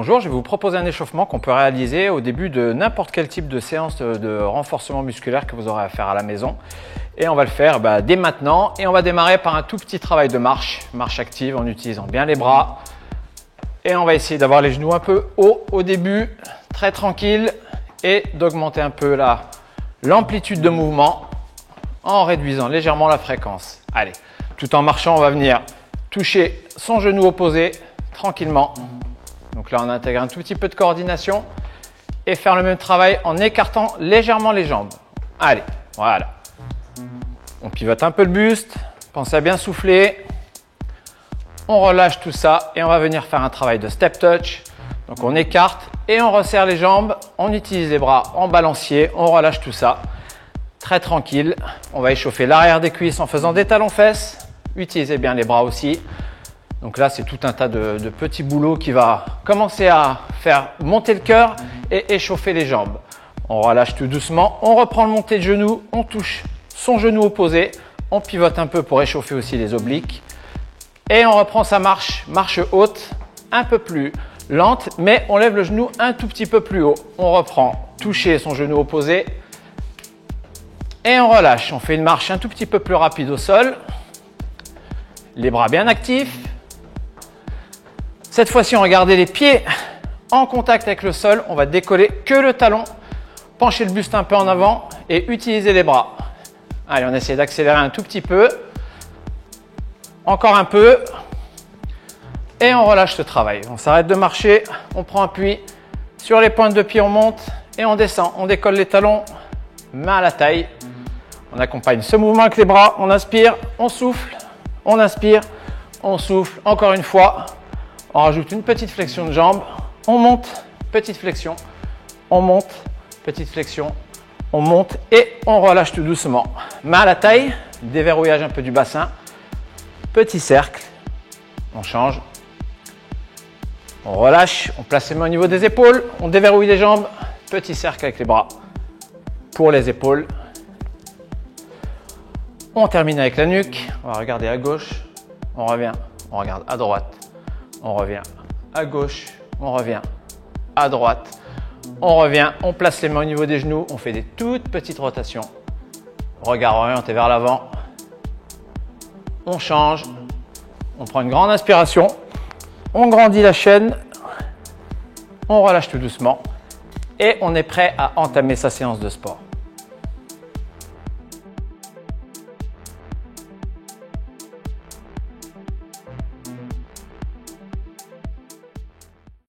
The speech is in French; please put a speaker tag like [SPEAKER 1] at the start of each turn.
[SPEAKER 1] Bonjour, je vais vous proposer un échauffement qu'on peut réaliser au début de n'importe quel type de séance de renforcement musculaire que vous aurez à faire à la maison. Et on va le faire dès maintenant et on va démarrer par un tout petit travail de marche active en utilisant bien les bras. Et on va essayer d'avoir les genoux un peu hauts au début, très tranquille, et d'augmenter un peu l'amplitude de mouvement en réduisant légèrement la fréquence. Allez, tout en marchant, on va venir toucher son genou opposé tranquillement. Donc là, on intègre un tout petit peu de coordination et faire le même travail en écartant légèrement les jambes. Allez, voilà. On pivote un peu le buste, pensez à bien souffler. On relâche tout ça et on va venir faire un travail de step touch. Donc on écarte et on resserre les jambes, on utilise les bras en balancier, on relâche tout ça. Très tranquille, on va échauffer l'arrière des cuisses en faisant des talons-fesses. Utilisez bien les bras aussi. Donc là, c'est tout un tas de petits boulots qui va commencer à faire monter le cœur et échauffer les jambes. On relâche tout doucement, on reprend le monté de genou, on touche son genou opposé, on pivote un peu pour échauffer aussi les obliques. Et on reprend sa marche haute, un peu plus lente, mais on lève le genou un tout petit peu plus haut. On reprend, toucher son genou opposé et on relâche. On fait une marche un tout petit peu plus rapide au sol. Les bras bien actifs. Cette fois-ci, on va garder les pieds en contact avec le sol. On va décoller que le talon, pencher le buste un peu en avant et utiliser les bras. Allez, on essaie d'accélérer un tout petit peu. Encore un peu. Et on relâche ce travail. On s'arrête de marcher, on prend appui sur les pointes de pied, on monte et on descend. On décolle les talons, main à la taille. On accompagne ce mouvement avec les bras. On inspire, on souffle, on inspire, on souffle. Encore une fois. On rajoute une petite flexion de jambe, on monte, petite flexion, on monte, petite flexion, on monte et on relâche tout doucement. Main à la taille, déverrouillage un peu du bassin, petit cercle, on change, on relâche, on place les mains au niveau des épaules, on déverrouille les jambes, petit cercle avec les bras pour les épaules. On termine avec la nuque, on va regarder à gauche, on revient, on regarde à droite. On revient à gauche, on revient à droite, on revient, on place les mains au niveau des genoux, on fait des toutes petites rotations. Regard orienté vers l'avant. On change, on prend une grande inspiration, on grandit la chaîne, on relâche tout doucement et on est prêt à entamer sa séance de sport.